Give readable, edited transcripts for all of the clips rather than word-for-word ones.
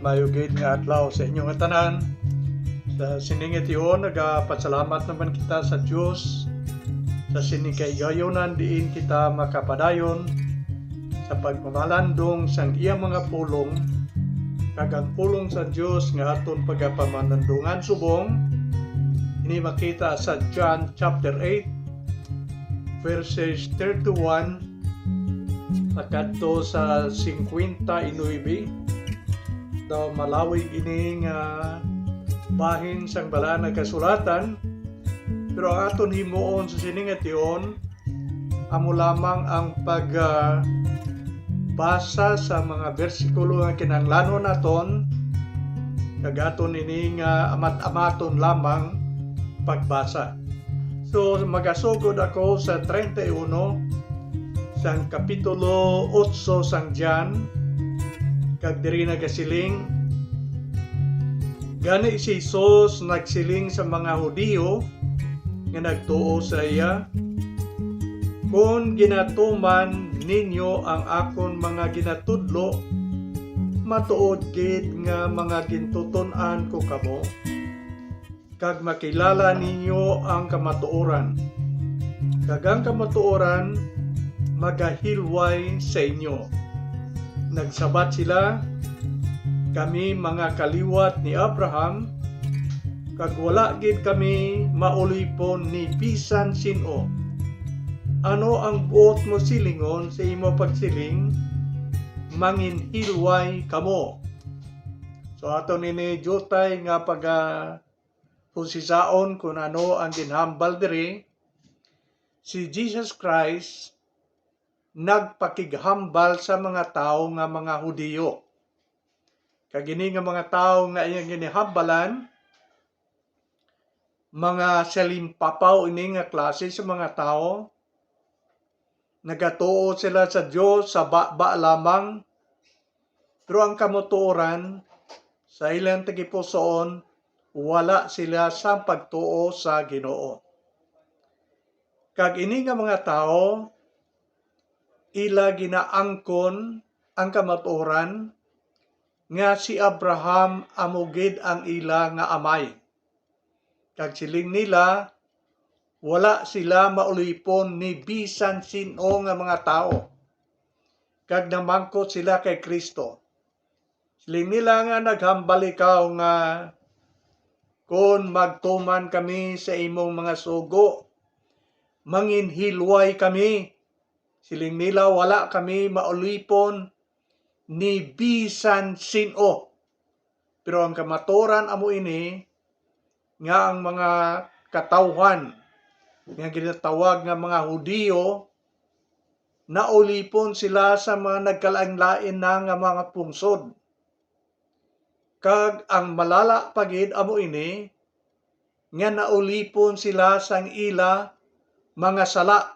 mayugid nga adlaw sa inyong tanan. Sa siningit iyon, nagapasalamat naman kita sa Diyos sa sinikaygayonan diin kita makapadayon sa pagmamalandong sang iyang mga pulong kagang pulong sa Diyos nga aton pagapamanandungan subong. Ini makita sa John chapter 8 verses 31 pagkadto sa 59 daw malawig ini nga bahin sang bala nga kasulatan, pero ang aton himuon sa siningation amo lamang ang basa sa mga bersikulo nga kinahanglanon naton kag aton ini nga amat-amaton lamang pagbasa. So magasugod ako sa 31 sang kapitulo 8 sang John kag diri nagasiling gani si Jesus nagsiling sa mga Hudiyo nga nagtuo sa iya, kung ginatuman ninyo ang akon mga ginatudlo, matuod gid nga mga gintuton-an ko kamo kag makilala ninyo ang kamatuoran kag ang kamatuoran magahilway sa inyo. Nagsabat sila, kami mga kaliwat ni Abraham kag wala gid kami maulipon ni bisan sino. Ano ang buot mo silingon sa imo pagsiling? Manginhilway kamo. So aton ini jutay nga husisaon kung ano ang ginhambal diri. Si Jesus Christ nagpakighambal sa mga tao nga mga Hudiyo. Kag ini nga mga tao nga iyang ginihambalan, mga salimpapaw ini nga klase sa mga tao, nagatuo sila sa Dios sa ba lamang, pero ang kamutuoran sa ilang tagipusoon wala sila sa pagtuo sa Ginoo. Kag ini nga mga tao ila ginaangkon ang kamatuoran nga si Abraham amugid ang ila nga amay. Kag siling nila wala sila maulipon ni bisan sino nga mga tao. Kag namangkot sila kay Kristo. Siling nila nga naghambal ikaw nga kung magtuman kami sa imong mga sugo, manginhilway kami. Siling nila wala kami maulipon ni bisan sino. Pero ang kamatuoran amo ini nga ang mga katawhan nga ginatawag nga mga Hudiyo naulipon sila sa mga nagkalain-lain na nga mga pungsod. Kag ang malala pagid amo ini nga naulipon sila sang ila mga sala.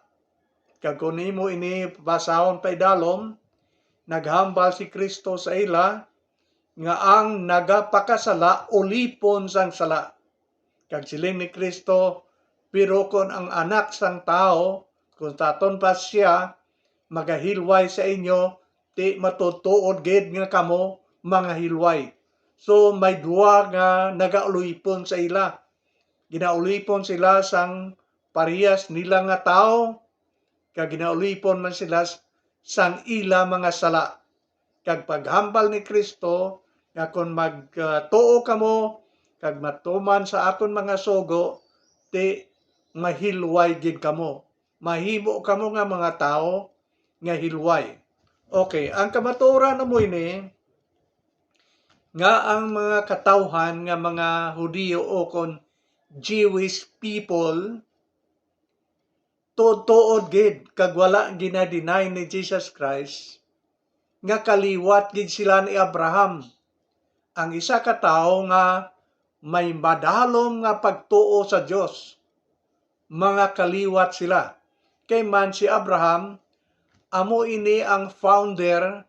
Kag kung nimo ini basahon pa idalom, naghambal si Kristo sa ila nga ang nagapakasala ulipon sang sala. Kag siling ni Kristo, pero kung ang anak sang tao, kung taton pa siya, magahilway sa inyo, ti matutuod gid nga kamo mga hilway. So may duwa nga nagaulipon sa ila. Ginaulipon sila sang parehas nila nga tao, kag ginaulipon man sila sang ila mga sala. Kag paghambal ni Kristo nga kung magtuo kamo kag matuman sa akon mga sugo, ti mahilway gid kamo. Mahimo kamo nga mga tao nga hilway. Okay, ang kamatuoran mo ini nga ang mga katawhan nga mga Hudiyo o kon Jewish people tuod gid kag wala ginadeny ni Jesus Christ nga kaliwat gid sila ni Abraham. Ang isa ka tawo nga may madalom nga pagtuo sa Dios. Mga kaliwat sila. Kay man si Abraham amo ini ang founder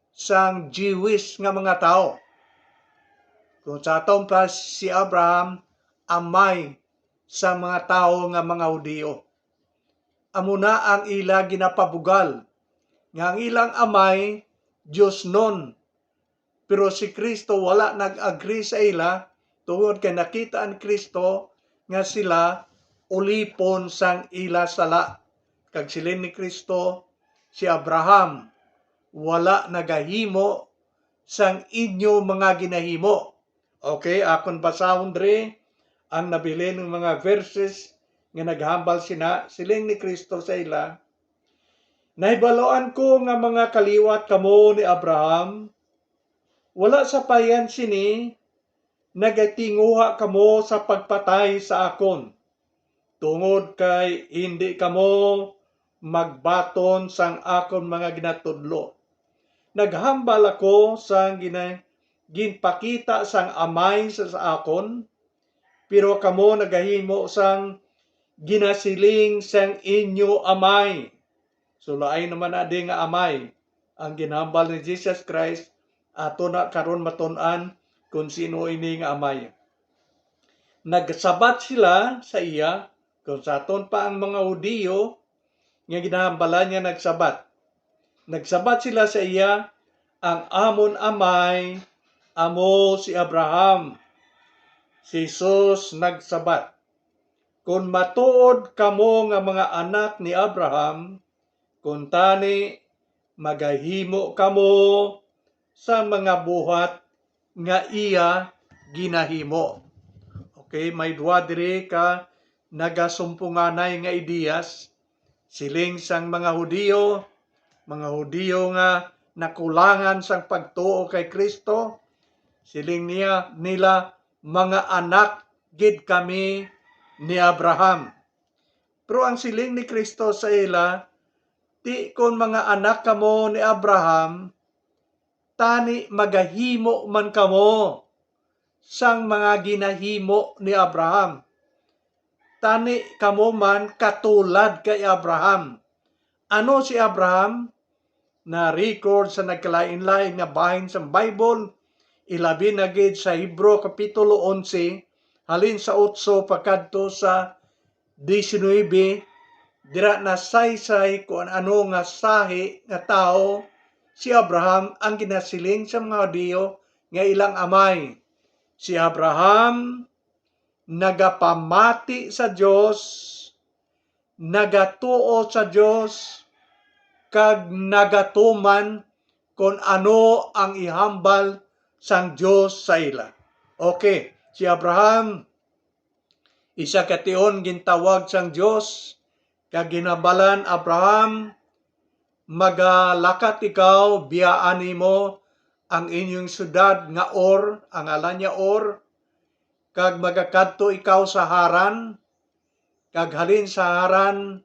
sang Jewish nga mga tao. Kung sa atong pa si Abraham amay sa mga tao nga mga Hudiyo. Amo na ang ila ginapabugal nga ang ilang amay Diyos nun Pero si Kristo wala nag-agree sa ila tungod kay nakita ang Kristo nga sila ulipon sang ila sala. Kag silin ni Kristo, si Abraham wala nagahimo sang inyo mga ginahimo. Okay, akon basahon dre ang nabili ng mga verses nga naghambal siling ni Kristo sa ila. Nahibaloan ko nga mga kaliwat kamo ni Abraham, wala sa payan sini nagatinguha kamo sa pagpatay sa akon. Tungod kay hindi kamo magbaton sang akon mga ginatudlo. Naghambal ako sang ginpakita sang amay sa akon, pero kamo nagahimo sang ginasiling sang inyo amay. So laay naman adi nga amay ang ginhambal ni Jesus Christ, ato na karon matun-an kung sino ini nga amay. Nagsabat sila sa iya, kung sa aton pa ang mga Hudiyo nga ginahambalan niya nagsabat. Nagsabat sila sa iya, ang amon amay amo si Abraham. Si Jesus nagsabat, kung matuod kamo nga mga anak ni Abraham, kung tani magahimo kamo sa mga buhat nga iya ginahimo. Okay, may duwa diri ka nagasumpunganay nga ideyas siling sang mga Hudiyo nga nakulangan sang pagtuo kay Kristo, siling nila mga anak gid kami ni Abraham. Pero ang siling ni Kristo sa ila, ti kon mga anak kamo ni Abraham, tani magahimo man kamo sang mga ginahimo ni Abraham. Tani kamo man katulad kay Abraham. Ano si Abraham? Na-record sa nagkalain-lain nga bahin sa Bible, ilabi na gid sa Hebro Kapitulo 11, halin sa 8 pagkadto sa 19, dira na saysay kung ano nga sahi nga tao si Abraham ang ginasiling sa mga Hudiyo nga ilang amay. Si Abraham nagapamati sa Dios, nagatuo sa Dios, kag nagatuman kung ano ang ihambal sang Dios sa ila. Okay, si Abraham isa ka tion gintawag sang Dios, kag ginabalan Abraham, magalakat ikaw, biyaan nimo ang inyong syudad nga Or, ang ngalan niya Or, kag magakadto ikaw sa Haran, kag halin sa Haran,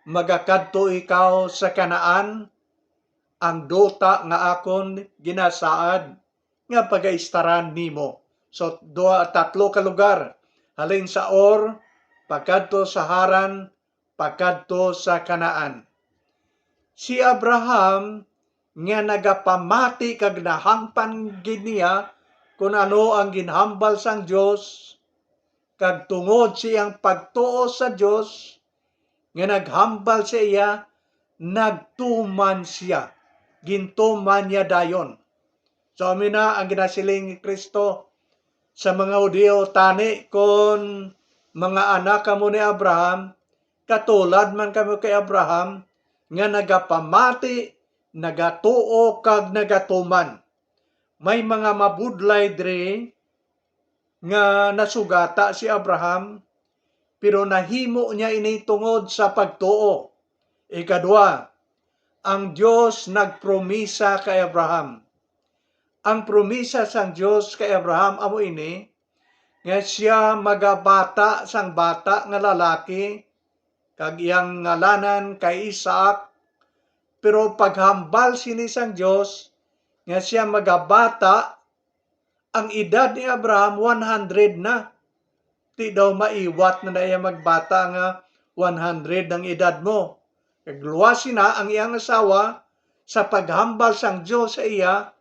magakadto ikaw sa Kanaan, ang duta nga akon ginasaad, nga pagaistaran nimo. So, tatlo ka lugar, halin sa Or, pagkadto sa Haran, pagkadto sa Kanaan. Si Abraham nga nagapamati kag nahangpan gid niya kung ano ang ginhambal sang Dios, kag tungod siyang pagtuo sa Dios nga naghambal sa iya, nagtuman siya, gintuman niya dayon. So amina ang ginasiling ni Kristo sa mga Hudiyo, tani kon mga anak kamo ni Abraham, katulad man kamo kay Abraham, nga nagapamati, nagatuo, kag nagatuman. May mga mabudlay diri nga nasugata si Abraham, pero nahimo niya ini tungod sa pagtuo. Ikadua, ang Dios nagpromisa kay Abraham. Ang promisa sang Dios kay Abraham amo ini, nga siya magabata sang bata nga lalaki, kag iyang ngalanan kay Isaac, pero paghambal sini sang Dios nga siya magabata, ang edad ni Abraham 100 na. Ti daw maiwat na iya magbata nga 100 ang edad mo. Kag luwasin na ang iyang asawa sa paghambal sang Dios sa iya,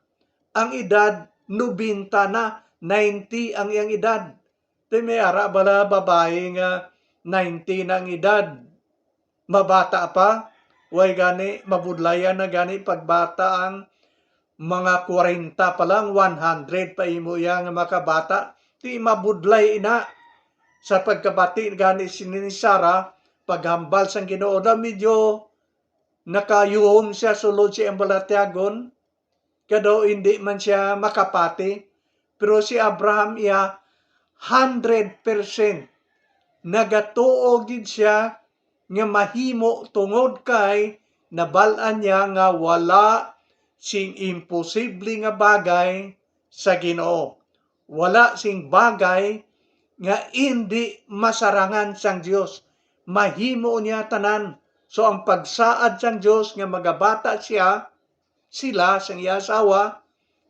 ang edad 90 na, 90 ang iyang edad. Ti may ara bala babae nga 90 na ang edad. Mabata pa, way gani, mabudlayan na gani pagbata ang mga 40 pa lang, 100 pa imo yang mga bata. Di mabudlay ina sa pagkabati gani ni Sarah paghambal sang Ginoo na medyo nakayuhom siya sulod siya ang balatyagon kado hindi man siya makapati pero si Abraham iya 100% nagatuo gid siya nga mahimo tungod kay nabal-an niya nga wala sing imposible nga bagay sa Ginoo. Wala sing bagay nga hindi masarangan sang Dios. Mahimo niya tanan. So ang pagsaad sang Dios nga magabata sila sang iya asawa,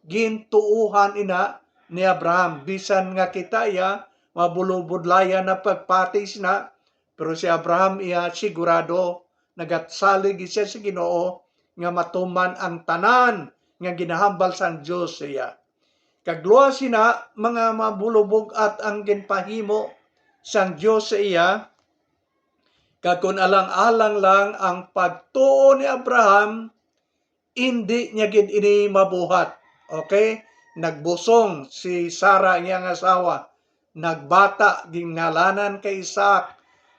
gintuuhan ina ni Abraham. Bisan nga kita iya, mabulubudlaya na pagpatis na, pero si Abraham iya sigurado, nagatsalig siya sa Ginoo, nga matuman ang tanan, nga ginahambal sang Diyos siya. Kagluwa sina, mga mabulubog at ang ginpahimo sang Diyos sa iya, kagkun alang-alang lang ang pagtuo ni Abraham, hindi niya gid ini mabuhat. Okay? Nagbusong si Sarah iyang asawa. Nagbata gingalanan kay Isaac.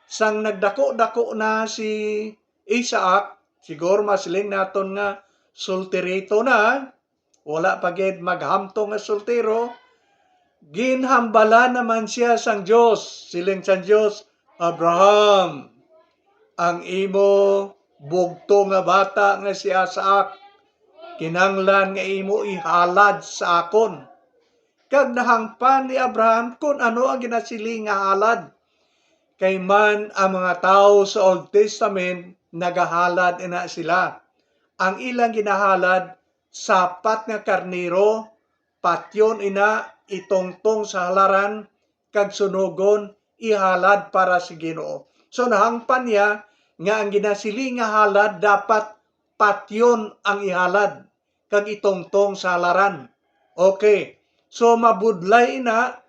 Sang nagdako-dako na si Isaac, siguro masiling naton nga sultirito na, wala pa gid maghamtong nga sultiro, ginhambala naman siya sang Dios. Siling sang Dios, Abraham, ang imo bugto nga bata nga si Isaac, kinanglan nga imo ihalad sa akon. Kag nahangpan ni Abraham kung ano ang ginasiling nga halad. Kay man ang mga tao sa Old Testament nagahalad ina sila. Ang ilang ginahalad, sapat nga karniro, patyon ina itongtong sa halaran, kag sunugon ihalad para sa Ginoo. So nahangpan niya nga ang ginasiling nga halad dapat patyon ang ihalad, kag itongtong sa halaran. Okay. So mabudlay na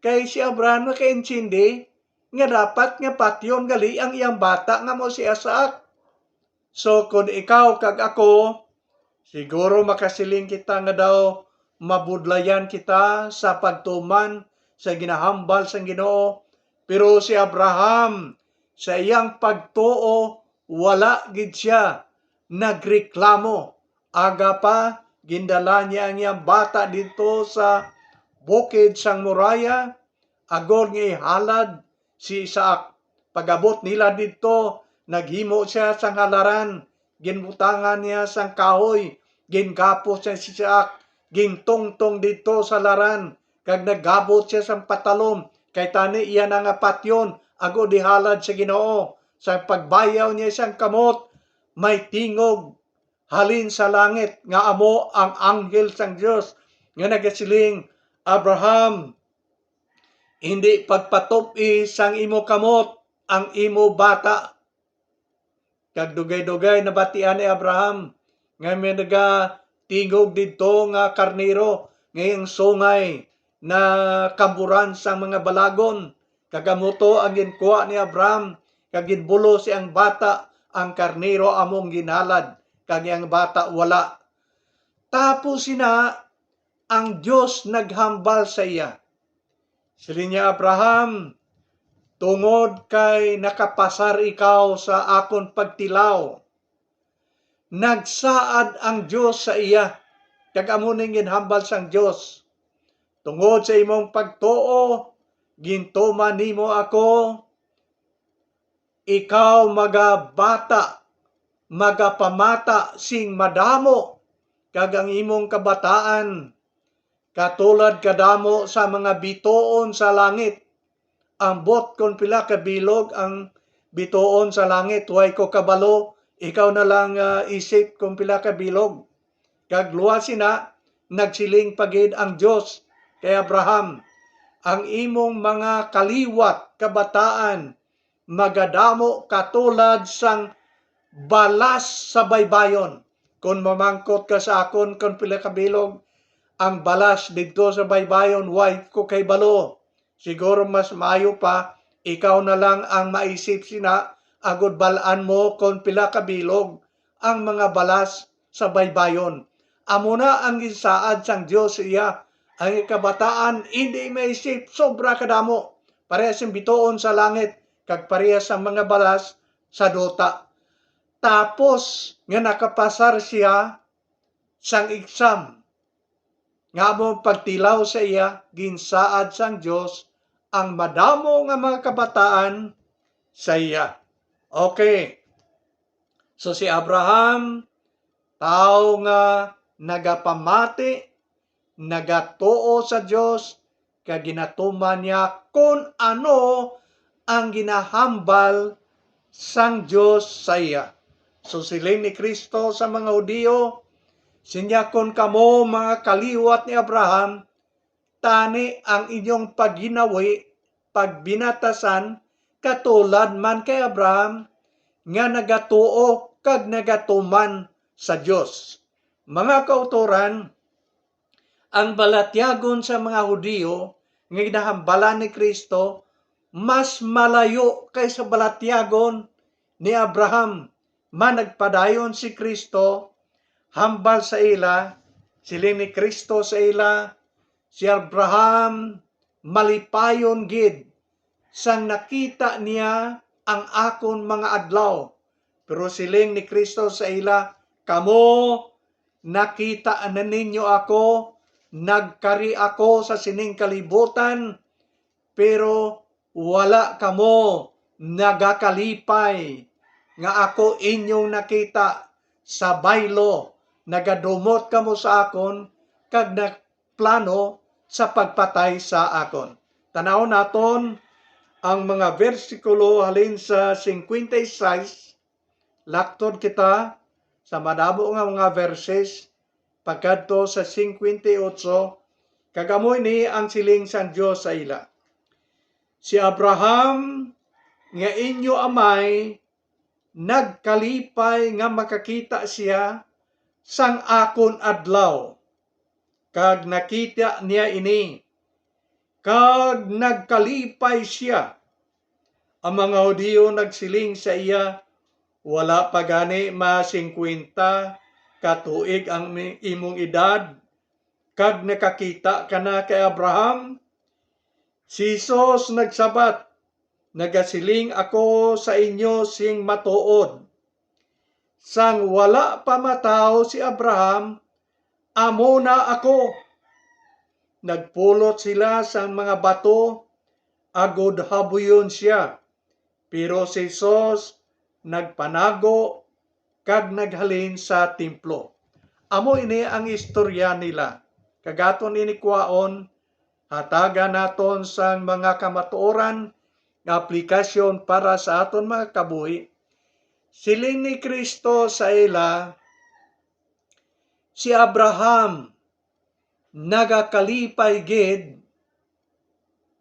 kay si Abraham makaintindi nga dapat nga patyon gali ang iyang bata nga mo si Isaac. So kung ikaw kag ako, siguro makasiling kita nga daw mabudlayan kita sa pagtuman sa ginahambal sang Ginoo. Pero si Abraham sa iyang pagtuo wala gid siya nagreklamo. Aga pa gindala niya ang iyang bata dito sa bukid sang Moriah, agor nga ihalad si Isaac. Pagabot nila dito, naghimo siya sang halaran, ginbutangan niya sang kahoy, gingapos siya si Isaac, gintungtong dito sa laran, kag naggabot siya sang patalom, kay tani iya na nga patyon, agod ihalad sa Ginoo. Sa pagbayaw niya sang kamot, may tingog halin sa langit nga amo ang anghel sang Dios nga nagasiling, Abraham, hindi pagpatupi sang imo kamot ang imo bata. Kag dugay-dugay nabatian ni Abraham nga may tingog dito nga karniro ngayong sungay na kamburan sang mga balagon. Kagamuto ang ginkuha ni Abraham, kag ginbulo siyang bata, ang karniro among ginhalad, kag ang bata wala. Tapos sina ang Dios naghambal sa iya. Sili niya, Abraham, tungod kay nakapasar ikaw sa akon pagtilaw, nagsaad ang Dios sa iya, kag amo ning ginhambal sang Dios. Tungod sa imong pagtuo, gintuman nimo ako, ikaw magabata, magapamata sing madamo, kag ang imong kabataan, katulad kadamo sa mga bituon sa langit. Ang bot kon pila ka bilog ang bituon sa langit, way ko kabalo, ikaw na lang isip kung pila ka bilog. Kag luwas sina, nagsiling pagid ang Dios kay Abraham, ang imong mga kaliwat kabataan magadamo katulad sang balas sa baybayon. Kung mamangkot ka sa akon kung pila ka bilog, ang balas dito sa baybayon, way ko kay balo. Siguro mas maayo pa, ikaw na lang ang maisip sina, agod balaan mo kung pila ka bilog ang mga balas sa baybayon. amo na ang isaad sang Dios iya. Ang kabataan hindi maisip sobra kadamo. Parehas ang bituon sa langit kag parehas ang mga balas sa duta. Tapos nga nakapasar siya sang exam. Nga mo pagtilaw sa iya, ginsaad sang Dios ang madamo nga mga kabataan sa iya. Okay. So si Abraham, tao nga nagapamati, nagatuo sa Dios, kag ginatuman niya kung ano ang ginahambal sang Dios sa iya. So siling ni Kristo sa mga Hudiyo, sinya kung kamo mga kaliwat ni Abraham, tani ang inyong pagginawi, pagbinatasan, katulad man kay Abraham, nga nagatuo kag nagatuman sa Dios. Mga kautoran, ang balatyagon sa mga Hudiyo nga ginahambalan ni Kristo mas malayo kaysa balatyagon ni Abraham. Managpadayon si Kristo, hambal sa ila, siling ni Kristo sa ila, si Abraham malipayon gid sang nakita niya ang akon mga adlaw. Pero siling ni Kristo sa ila, kamo nakita na ninyo ako, nagkari ako sa sining kalibutan, pero wala kamo nagakalipay nga ako inyong nakita sa baylo, nagadumot kamo sa akon, kag nagplano sa pagpatay sa akon. Tanaw naton ang mga versikulo halin sa 56, laktod kita sa madamo nga mga verses, pagkadto sa 58, kagamoy ni ang siling sang Dios sa ila. Si Abraham nga inyo amay, nagkalipay nga makakita siya sang akon adlaw, kag nakita niya ini, kag nagkalipay siya. Ang mga Hudiyo nagsiling sa iya, wala pa gani ma 50 katuig ang imong edad, kag nakakita ka na kay Abraham. Si Jesus nagsabat, nagasiling ako sa inyo sing matuod. Sang wala pa mataw si Abraham, amo na ako. Nagpulot sila sa mga bato, agod habuyon siya. Pero si Jesus nagpanago, kag naghalin sa templo. Amo ini ang istorya nila. Kagaton ini kwaon, hataga naton sang mga kamatuoran, aplikasyon para sa aton mga kabuhi. Siling ni Kristo sa ila, si Abraham nagakalipay gid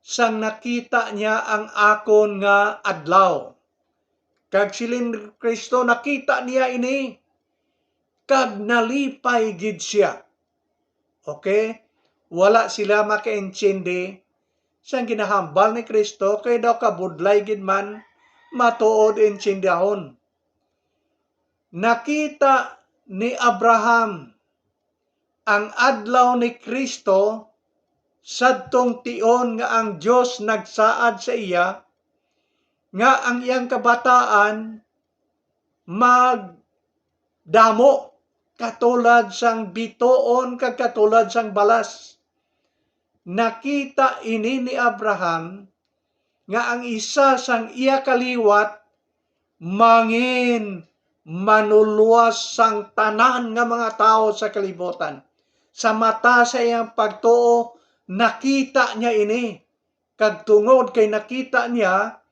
sang nakita niya ang akon nga adlaw. Kag siling ni Kristo, nakita niya ini, kag nalipay gid siya. Okay? Wala sila makaintindi sang ginahambal ni Kristo, kay daw kabudlay gid man matuod intindahon. Nakita ni Abraham ang adlaw ni Kristo sadtong tion nga ang Dios nagsaad sa iya nga ang iyang kabataan magdamo katulad sang bituon kag katulad sang balas. Nakita ini ni Abraham nga ang isa sang iya kaliwat mangin manuluwas sang tanan nga mga tao sa kalibutan. Sa mata sa iyang pagtuo, nakita niya ini. Kag tungod kay nakita niya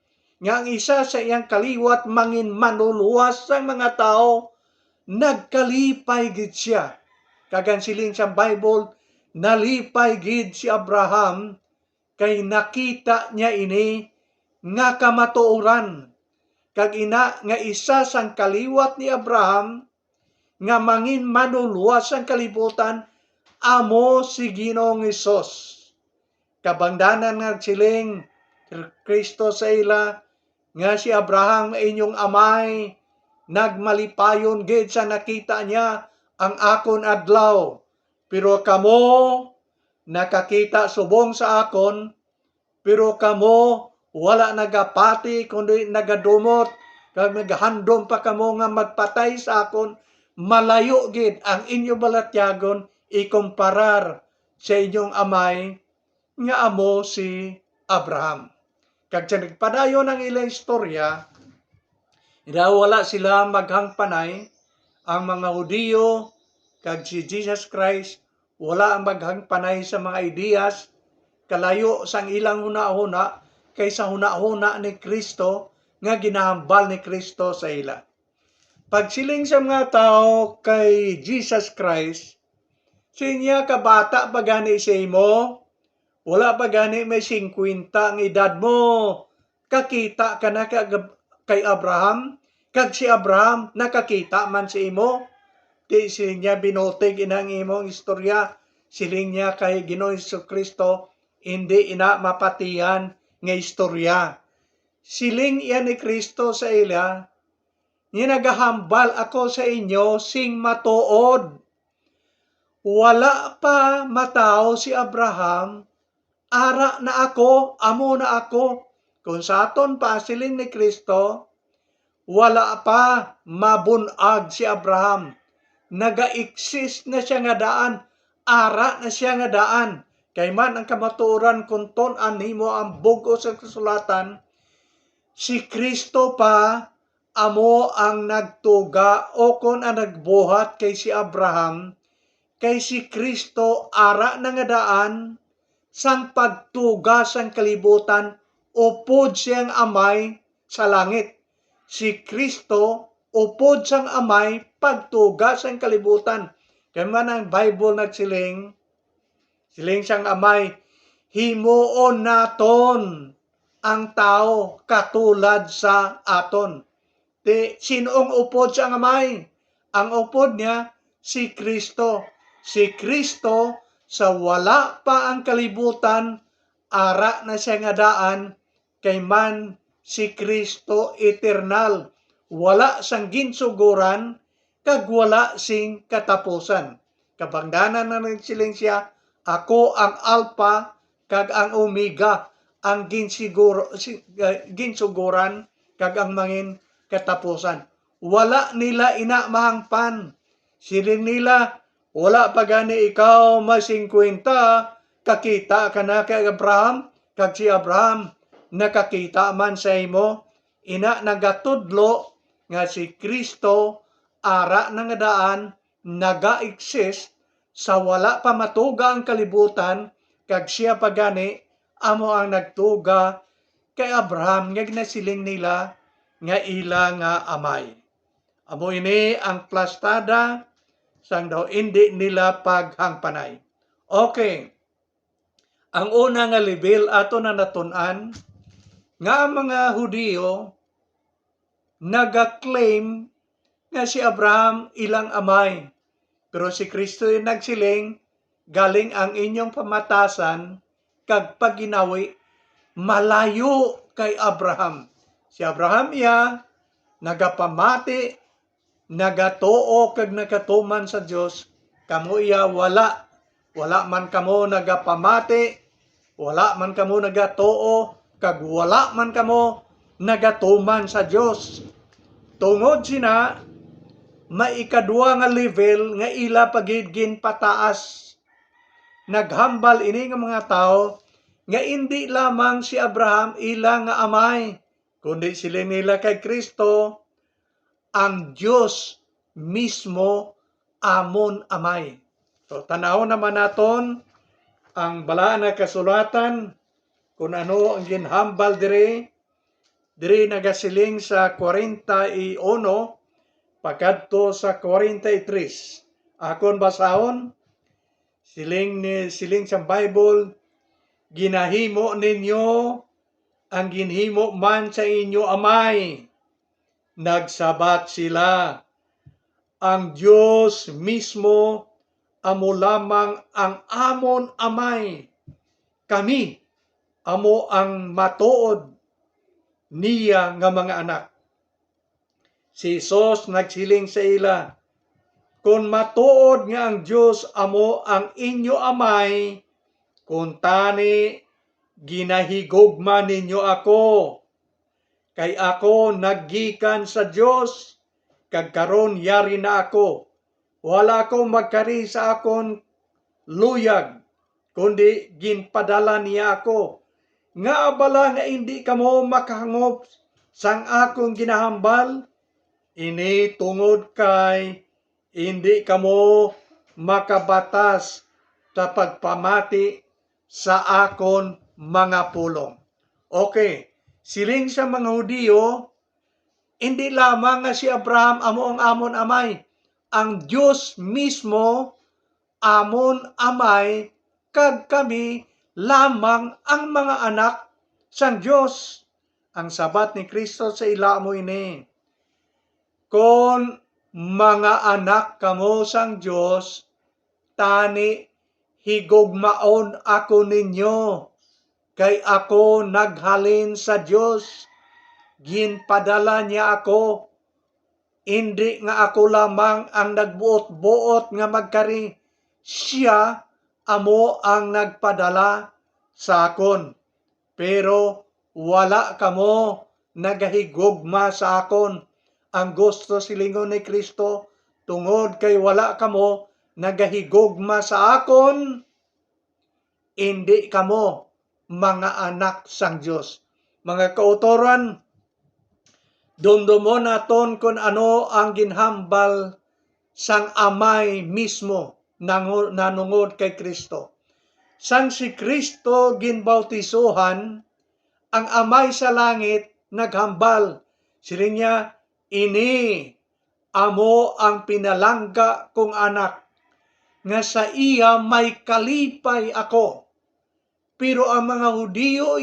nga ang isa sa iyang kaliwat mangin manuluwas sang mga tao, nagkalipay gid siya. Kag ang siling sa Bible, nalipay gid si Abraham kay nakita niya ini nga kamatuoran. Kag ina nga isa sang kaliwat ni Abraham nga mangin manuluwas ang kalibutan, amo si Ginoong Hesus. Kabangdanan nga siling Kristo sa ila nga si Abraham inyong amay, nagmalipayon gid sa nakita niya ang akon adlaw, pero kamo nakakita subong sa akon, pero kamo wala nagapati kundi nagadumot, kag nagahandom pa kamo nga magpatay sa akon. Malayo gid ang inyo balatyagon ikumparar sa inyong amay nga amo si Abraham. Kag sa nagpadayon ang ilang istorya, wala sila maghangpanay, ang mga Hudiyo kag si Jesus Christ wala ang maghangpanay sa mga ideyas, kalayo sang ilang huna-huna kaysa huna-huna ni Kristo nga ginahambal ni Kristo sa ila. Pagsiling sa mga tao kay Jesus Christ, sinya kabata pa gani sa imo, wala pa gani may 50 ang edad mo, kakita ka na kay Abraham, kag si Abraham nakakita man sa imo. Di siling niya binutig inang imong istorya, siling niya kay Ginoong Kristo, hindi ina mapatiyan nga istorya. Siling iyan ni Kristo sa ila, nga nagahambal ako sa inyo sing matuod. Wala pa matao si Abraham, ara na ako, amo na ako. Kung sa aton pa siling ni Kristo, wala pa mabunag si Abraham. Naga-exist na siya nga daan, ara na siya nga daan. Kay man ang kamatuoran kung ton-an nimo ang bugo sa kasulatan, si Kristo pa amo ang nagtuga o kung ang nagbuhat kay si Abraham, kay si Kristo ara na nga daan sang pagtuga sang kalibutan, upod siyang amay sa langit. Si Kristo upod sang amay pagtuga sang kalibutan. Kaya man ang Bible nagsiling, siling sang amay, himuon naton ang tao katulad sa aton. Sinoong upod sang amay? Ang upod niya, si Kristo. Si Kristo, sa wala pa ang kalibutan, ara na siya nga daan, kay man si Kristo eternal. Wala sang ginsuguran, kag wala sing katapusan. Kabangdanan na nagsiling siya, ako ang Alpha, kag ang Omega, ang ginsuguran, kag ang mangin katapusan. Wala nila ina mahangpan. Siling nila, wala pa gani ikaw may 50, kakita ka na kay Abraham, kag si Abraham nakakita man sa imo. Ina nagatudlo nga si Kristo ara na nga daan, naga-exist sa wala pa matuga ang kalibutan, kag siya pa gani amo ang nagtuga kay Abraham nga ginasiling nila nga ila nga amay. Amo ini ang plastada sang daw hindi nila paghangpanay. Okay. Ang una nga level ato na natun-an nga ang mga Hudiyo naga-claim nga si Abraham ilang amay. Pero si Kristo yung nagsiling, galing ang inyong pamatasan kag paginawi malayo kay Abraham. Si Abraham nagapamati, nagatoo kag nakatuman sa Dios, kamo wala. Wala man kamo nagapamati, wala man kamo nagatoo, kag wala man kamo nagatuman sa Dios. Tungod sina, maikadua nga level nga ila pagigin pataas. Naghambal ini nga mga tao nga hindi lamang si Abraham ila nga amay, kundi sila nila kay Kristo, ang Diyos mismo amon amay. So, tanaw naman naton ang balaan na kasulatan kung ano ang ginhambal diri nagasiling sa 41 pagkadto sa 43. Akon basahon, siling sa Bible, ginahimo ninyo ang ginhimo man sa inyo amay. Nagsabat sila, ang Diyos mismo amo lamang ang amon amay. Kami amo ang matuod niya nga mga anak. Si Jesus nagsiling sa ila, Kung matuod nga ang Dios amo ang inyo amay, kung tani ginahigugma ninyo ako, kay ako naggikan sa Dios, kag karon yari na ako. Wala akong magkari sa akon luyag, kundi ginpadala niya ako. Nga abala nga hindi kamo makahangop sang akong ginahambal, ini tungod kay hindi kamo makabatas sa pagpamati sa akon mga pulong. Okay, siling sa mga Hudiyo, hindi lamang nga si Abraham amo ang amon amay. Ang Diyos mismo amon amay, kag kami lamang ang mga anak sang Diyos. Ang sabat ni Kristo sa ila mo ini. Kung mga anak kamo sang Diyos, tani higugmaon ako ninyo, kay ako naghalin sa Diyos. Ginpadala niya ako. Hindi nga ako lamang ang nagbuot-buot nga magkari. Siya amo ang nagpadala sa akon. Pero wala kamo nagahigugma sa akon. Ang gusto silingon ni Kristo, tungod kay wala kamo nagahigugma sa akon, hindi kamo mga anak sang Diyos. Mga kautoran, dumdumon naton kung ano ang ginhambal sang amay mismo nanungod kay Kristo. Sang si Kristo ginbautisohan, ang amay sa langit naghambal. Siling niya, ini amo ang pinalangga kong anak, nga sa iya may kalipay ako. Pero ang mga Hudiyo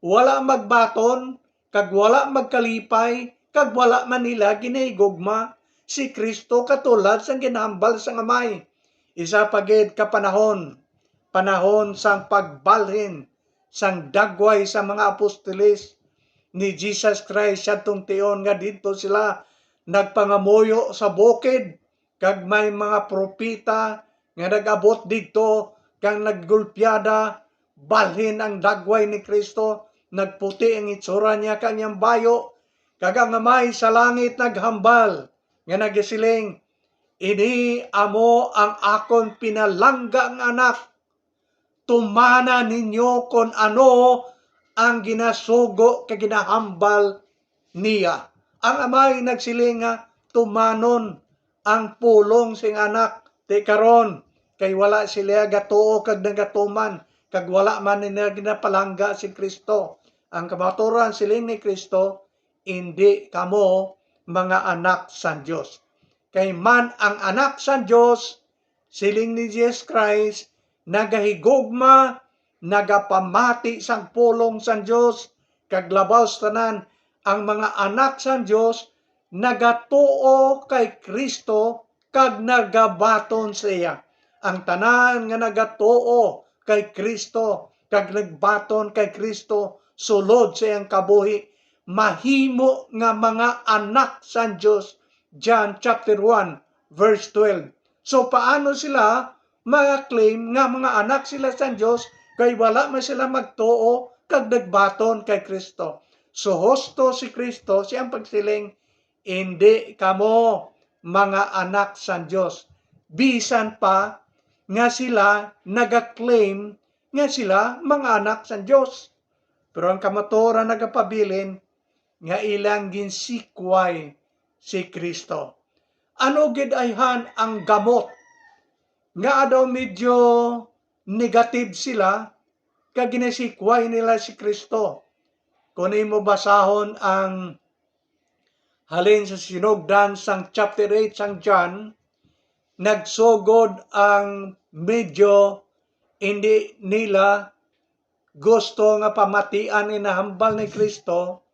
wala magbaton, kag wala magkalipay, kag wala man nila ginahigugma si Kristo katulad sang ginhambal sang amay. Isa pagid ka panahon sang pagbalhin sang dagway sa mga apostoles ni Jesus Christ sadtong tion nga didto sila nagpangamuyo sa bukid, kag may mga propita nga nagabot didto kang naggulpyada balhin ang dagway ni Kristo. Nagputi ang itsura niya kanyang bayo, kag ang amay sa langit naghambal nga nagisiling, ini amo ang akon pinalangga nga anak, tumana ninyo kung ano ang ginasugo kag ginahambal niya. Ang amay nagsiling nga tumanon ang pulong sing anak, ti karon kay wala sila gatuo kag nagatuman, kag wala man nila ginapalangga si Kristo. Ang kamaturan siling ni Kristo, hindi kamo mga anak san Diyos. Kay man ang anak san Diyos, siling ni Jesus Christ, nagahigugma, nagapamati sang pulong san Diyos, kag labaw tanan ang mga anak san Diyos, nagatuo kay Kristo, kag nagabaton siya. Ang tanan nga nagatuo kay Kristo, kag nagbaton kay Kristo, sulod sa iyang kabuhi, mahimo nga mga anak san Diyos. John chapter 1 verse 12. So paano sila mga-claim nga mga anak sila sa Diyos, kay wala man sila magtuo kag nagbaton kay Kristo? So husto si Kristo siyang pagsiling, hindi kamo mga anak sa Diyos. Bisan pa nga sila nag-claim nga sila mga anak sa Diyos. Pero ang kamaturan nagapabilin nga ilang ginsikway si Kristo. Ano gid ayhan ang gamot nga daw medyo negative sila kag ginasikway nila si Kristo? Kung imo basahon ang halin sa sinugdan sang chapter 8 sang John, nagsugod ang medyo hindi nila gusto nga pamatian inahambal ni Kristo,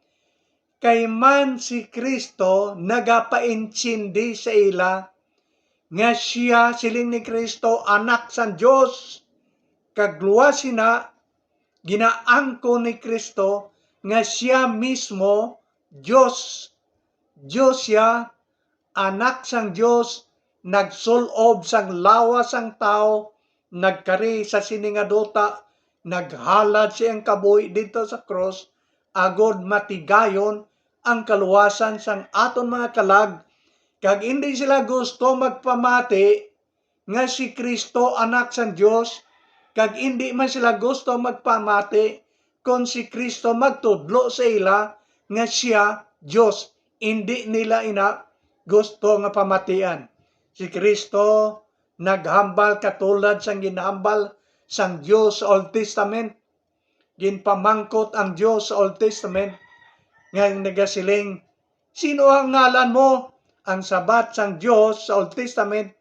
kay man si Kristo nagapaintsindi sa ila nga siya siling ni Kristo anak sang Dios, kag luwas sina ginaangko ni Kristo nga siya mismo Dios. Dios siya, anak sang Dios, nagsulob sang lawas ang tao, nagkari sa siningaduta, naghalad siyang kabuhi dito sa cross, agod matigayon ang kaluwasan sang aton mga kalag, kag hindi sila gusto magpamati nga si Kristo anak sang Dios, kag hindi man sila gusto magpamati kung si Kristo magtudlo sa ila nga siya Dios. Hindi nila gusto nga pamatian. Si Kristo naghambal katulad sang ginhambal sang Dios sa Old Testament. Ginpamangkot ang Dios sa Old Testament nga nagasiling, sino ang ngalan mo? Ang sabat sang Dios sa Old Testament,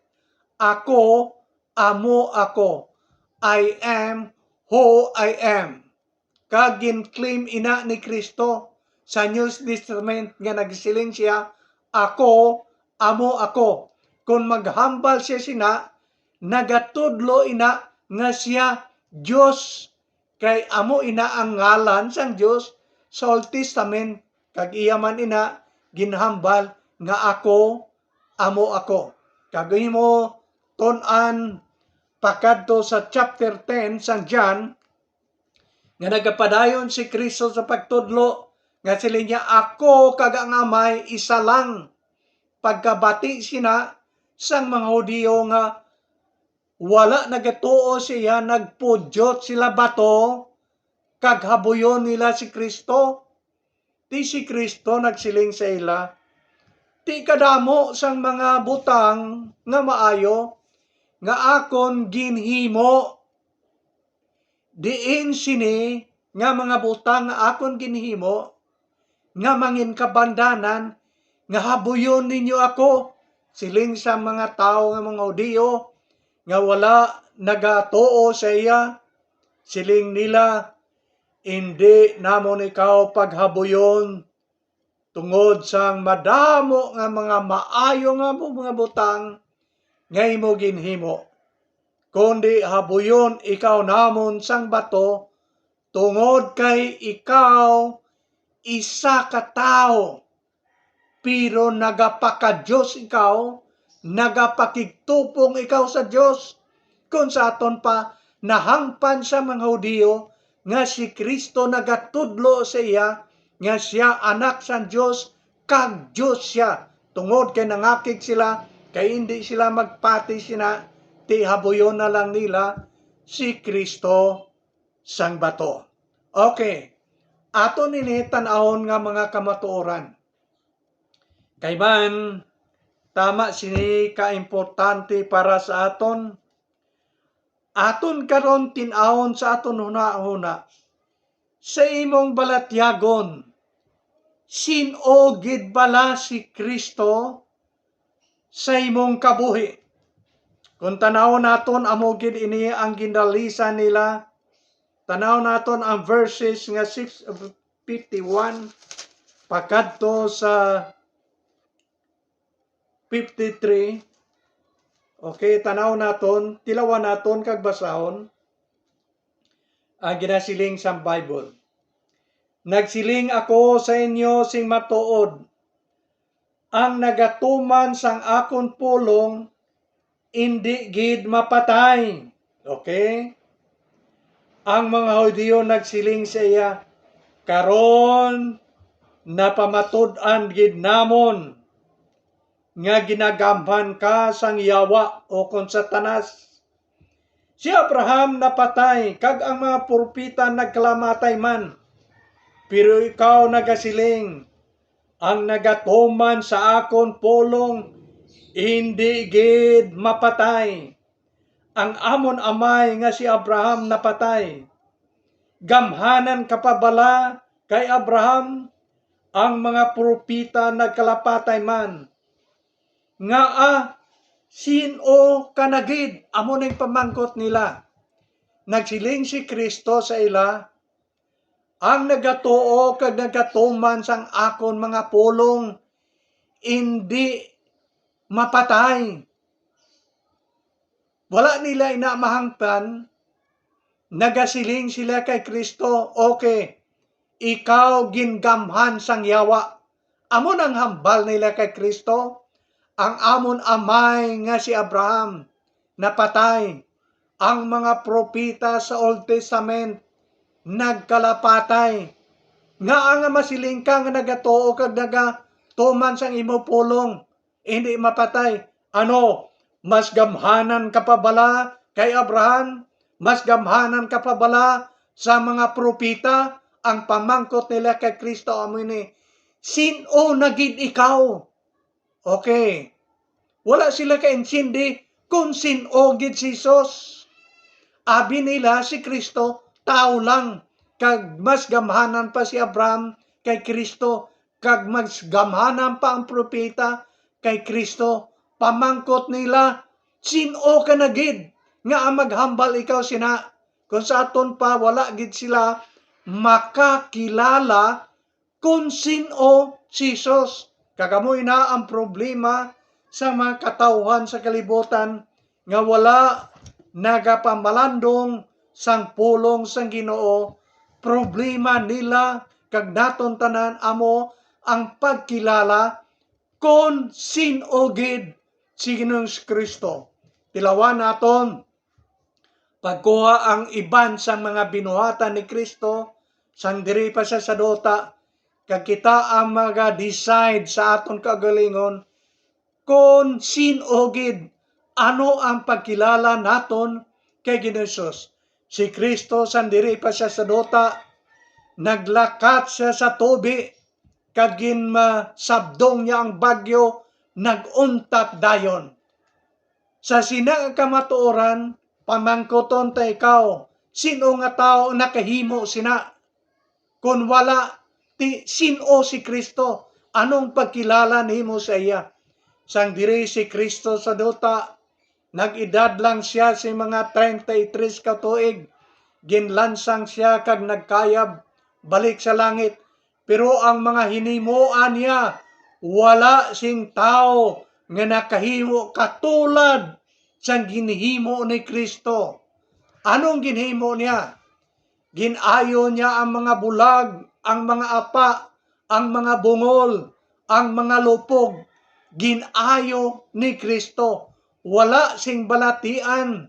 ako, amo ako. I am who I am. Kag claim ina ni Kristo sa New Testament nga nagsiling siya, ako, amo ako. Kung maghambal siya sina, nagatudlo ina nga siya Dios. Kay amo ina ang ngalan sang Dios sa Old Testament, kag iya man ina ginhambal nga ako, amo ako. Kag mo tun-an pakadto sa chapter 10 sang John, nga nagapadayon si Kristo sa pagtudlo, nga sila niya, ako kag ang amay isa lang. Pagkabati sina sang mga Hudiyo nga wala nagatuo siya, nagpudyot sila bato, kag habuyon nila si Kristo. Ti si Kristo nagsiling sa ila, ti kadamo sang mga butang nga maayo, nga akon ginhimo. Diin sini nga mga butang nga akon ginhimo, nga mangin kabandanan, nga habuyon ninyo ako. Siling sa mga tao nga mga Hudiyo, nga wala nagatuo sa iya, siling nila, hindi namon ikaw paghabuyon, tungod sang madamo nga mga maayo nga mga butang, nga imo ginhimo. Kundi habuyon ikaw namon sang bato, tungod kay ikaw isa ka tao, pero nagapaka-Diyos ikaw, nagapakigtupong ikaw sa Diyos. Kung sa aton pa nahangpan sa mga Hudiyo nga si Kristo nagatudlo sa iya nga siya anak sa Diyos, kag Diyos siya. Tungod kay nangakig sila, kay hindi sila magpati sina, ti habuyon na lang nila si Kristo sang bato. Okay, aton ini tan-awon nga mga kamatuoran. Kay man, tama sini ka-importante para sa aton. Aton karon tin-awon sa aton huna-huna. Sa imong balatyagon, sino gid bala si Kristo sa imong kabuhi? Kung tanaw naton amo gid ini ang ginalisa nila, tanaw naton ang verses nga 6:51 pakadto sa 53. Okay, tanaw naton, tilawan naton kag basahon ang ginasiling sa Bible. Nagsiling ako sa inyo sing matuod, ang nagatuman sang akon pulong indi gid mapatay. Okay? Ang mga Hudiyo nagsiling sa iya, karon napamatud-an gid namon nga ginagamhan ka sang yawa o kon Satanas. Si Abraham napatay, kag ang mga propeta nagkalamatay man. Pero ikaw nagasiling, ang nagatuman sa akon pulong, hindi gid mapatay. Ang amon amay nga si Abraham napatay. Gamhanan kapabala kay Abraham, ang mga propeta nagkalapatay man. Nga sino kanagid, amo ning pamangkot nila. Nagsiling si Kristo sa ila, ang nagatuo kag nagatuman sang akon mga pulong, hindi mapatay. Wala nila inamahangpan, nagasiling sila kay Kristo, okay, ikaw gingamhan sang yawa. Amo nang hambal nila kay Kristo, ang amon amay nga si Abraham napatay. Ang mga propita sa Old Testament nagkalapatay. Nga ang masiling ka nga nagatuo kag nagatuman sang imo pulong, hindi mapatay. Ano, mas gamhanan ka pa bala kay Abraham? Mas gamhanan ka pa bala sa mga propita? Ang pamangkot nila kay Kristo amo ni, sino nagid ikaw? Okay. Wala sila kaintindi kung sino gid si Jesus. Abi nila si Kristo, tao lang. Kag mas gamhanan pa si Abraham kay Kristo. Kag mas gamhanan pa ang propeta kay Kristo. Pamangkot nila, sino ka na gid nga maghambal ikaw sina? Kung sa aton pa, wala gid sila makakilala kung sino si Jesus. Kagamoy na ang problema sa mga katawhan sa kalibutan nga wala nagapamalandong sang pulong sang Ginoo. Problema nila kag naton tanan amo ang pagkilala kung sino gid si Ginoong Kristo. Tilawan naton pagkuha ang iban sa mga binuhatan ni Kristo sang diri pa sa sadota, kag kita ang mag-decide sa aton kagalingon kung sino gid, ano ang pagkilala naton kay Ginoong. Si Kristo sang diri pa sa sadota, naglakat siya sa tubi, kag ginmasabdong niya ang bagyo, naguntak dayon. Sa sina kamatuoran, pamangkoton ta ikaw, sino nga tao nakahimo sina? Kung wala, sino si Kristo? Anong pagkilala nimo sa iya? Sang diri si Kristo sa duta, nag-edad lang siya si mga 33 ka tuig. Ginlansang siya kag nagkayab balik sa langit. Pero ang mga hinimuan niya, wala sing tao nga nakahimo katulad sang ginhimo ni Kristo. Anong ginhimo niya? Ginayo niya ang mga bulag, ang mga apa, ang mga bungol, ang mga lupog. Ginayo ni Kristo. Wala sing balatian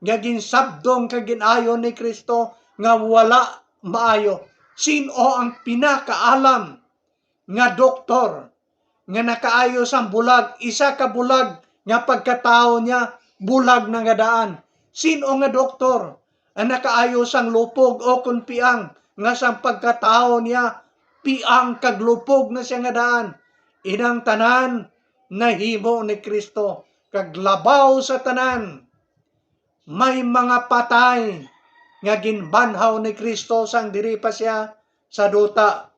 nga ginsabdong kag ginayo ni Kristo nga wala maayo. Sino ang pinakaalam nga doktor nga nakaayos ang bulag? Isa ka bulag nga pagkatao niya bulag na nga daan. Sino nga doktor ang nakaayos ang lupog o kun piang nga sang pagkatao niya piang kag lupog na siya nga daan? Inang tanan nahimo ni Kristo kag labaw sa tanan. May mga patay nga ginbanhaw ni Kristo sang diri pa siya sa duta.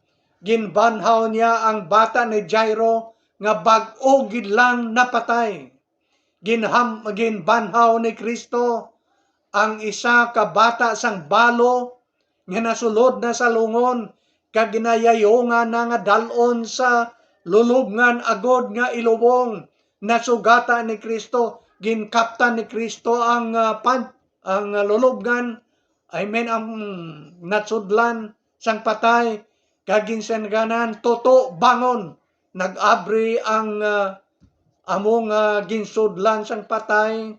Ginbanhaw niya ang bata ni Jairo nga bag-o gid lang napatay. Ginbanhaw ni Kristo ang isa ka bata sang balo nga nasulod na sa lungon kag ginayayongan na nga dalon sa lulubngan agod nga ilubong. Nasugata ni Kristo, ginkaptan ni Kristo ang lulubngan, ang natsudlan sang patay, kag ginsenganan toto bangon. Nag-abri ang among ginsudlan sang patay,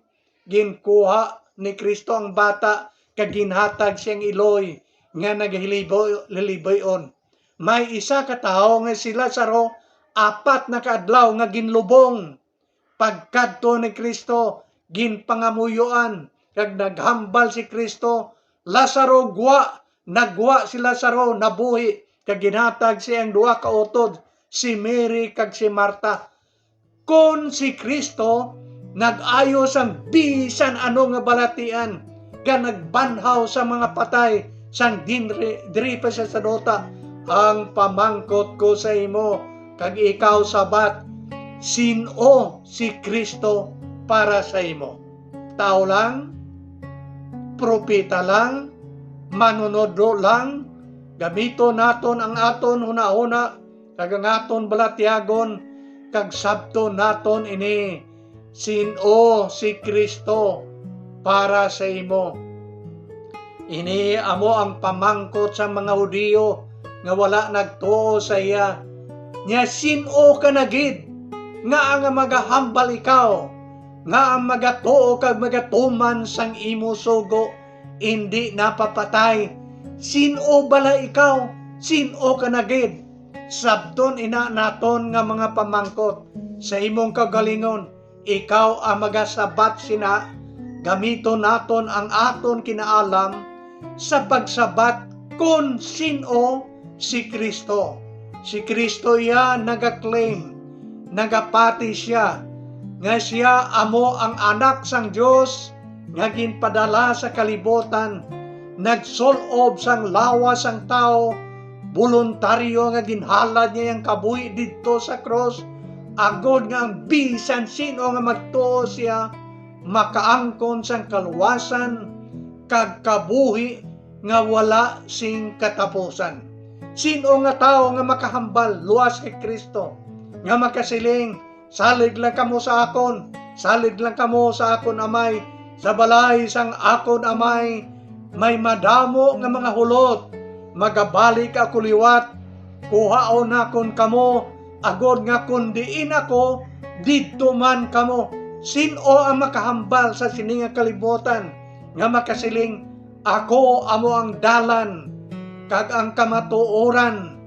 ginkuha ni Kristo ang bata kag ginhatag siyang iloy nga naghiliboy-on. May isa ka tawo nga si Lazaro, 4 na kaadlaw nga ginlubong. Pagkadto ni Kristo, ginpangamuyuan kag naghambal si Kristo. Lazaro nagwa si Lazaro, nabuhi kag ginhatag siyang 2 ka utod, si Mary kag si Marta. Kung si Kristo nag-ayos ang bisan ano nga balatian, ka nagbanhaw sa mga patay sang diri pa sa sadota, ang pamangkot ko sa imo kag ikaw sabat, sino si Kristo para sa imo? Tao lang? Propeta lang? Manunodro lang? Gamito naton ang aton huna-huna kag ang aton balatyagon kag sabto naton ini, sino si Kristo para sa imo? Ini amo ang pamangkot sa mga Hudiyo nga wala nagtuo sa iya. Nya sino ka na gid nga ang magahambal ikaw, nga ang magatuo kag magatuman sang imo sugo, hindi napapatay. Sino bala ikaw? Sino ka nagid? Sabton ina naton nga mga pamangkot sa imong kagalingon, ikaw ang magasabat sina, gamiton naton ang aton kinaalam sa pagsabat kung sino si Kristo. Si Kristo ya nagaklaim, nagapati siya, nga siya amo ang anak sang Dios nga ginpadala sa kalibutan, nagsulob sang lawas sang tao, voluntaryo nga ginhalad niya ang kabuhi didto sa cross, agod nga ang bisan sino nga magtuo siya makaangkon sang kaluwasan kag kabuhi nga wala sing katapusan. Sino nga tao nga makahambal luwas kay Kristo, nga makasiling, salig lang kamo sa akon, salig lang kamo sa akon amay, sa balay sang akon amay, may madamo nga mga hulot, magabalik ako liwat, kuhaon akon kamo, agod nga kundiin ako, didto man kamo. Sino ang makahambal sa sininga kalibutan, nga makasiling, ako amo ang dalan, kag ang kamatuoran,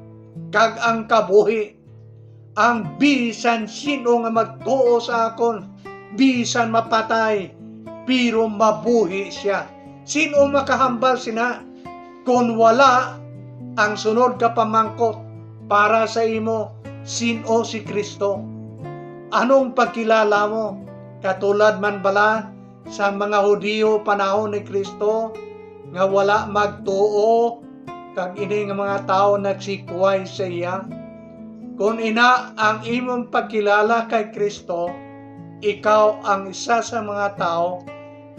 kag ang kabuhi. Ang bisan sino nga magtuo sa akon, bisan mapatay, pero mabuhi siya. Sino makahambal sina? Kung wala ang sunod ka pamangkot para sa imo, sino si Kristo? Anong pagkilala mo? Katulad man bala sa mga Hudiyo panahon ni Kristo, nga wala magtuo, kag ini nga mga tao nagsikuway sa iya. Kung ina ang imong pagkilala kay Kristo, ikaw ang isa sa mga tao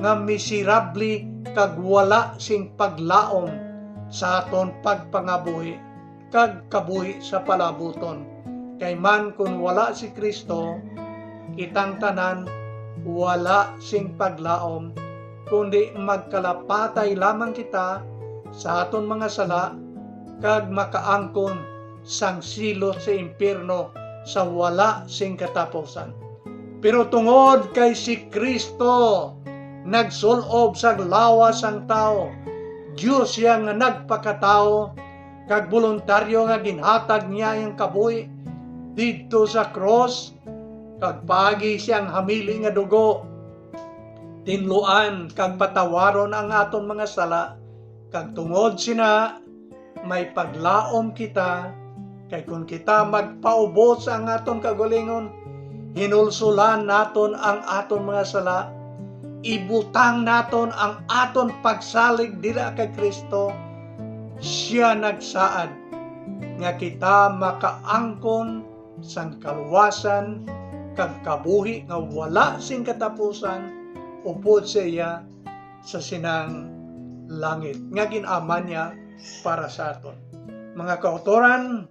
nga miserable kag wala sing paglaom sa aton pagpangabuhi kag kabuhi sa palabuton. Kay man kung wala si Kristo, kitang tanan wala sing paglaom, kundi magkalapatay lamang kita sa aton mga sala kag makaangkon sang silot sa impierno sa wala sing katapusan. Pero tungod kay si Kristo nagsulob sa lawas ang tao, Diyos siya nga nagpakatao, kag voluntaryo nga ginhatag niya yung kabuhi didto sa cross, kag pagi siyang hamili nga dugo, tinluan kag patawaron ang aton mga sala, kag tungod sina may paglaom kita, kay kung kita magpaubos ang aton kagalingon, hinulsulan naton ang aton mga sala, ibutang naton ang aton pagsalig dira kay Kristo, siya nagsaad nga kita makaangkon sang kaluwasan kag kabuhi nga wala sing katapusan upod sa iya sa sinang langit nga ginaman niya para sa aton. Mga kautoran,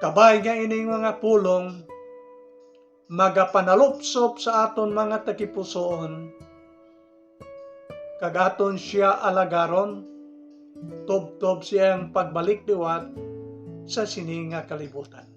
kabay nga ining mga pulong magapanalupsop sa aton mga takipusoon, kag aton siya alagaron, tubtob siyang pagbalik diwat sa sininga kalibutan.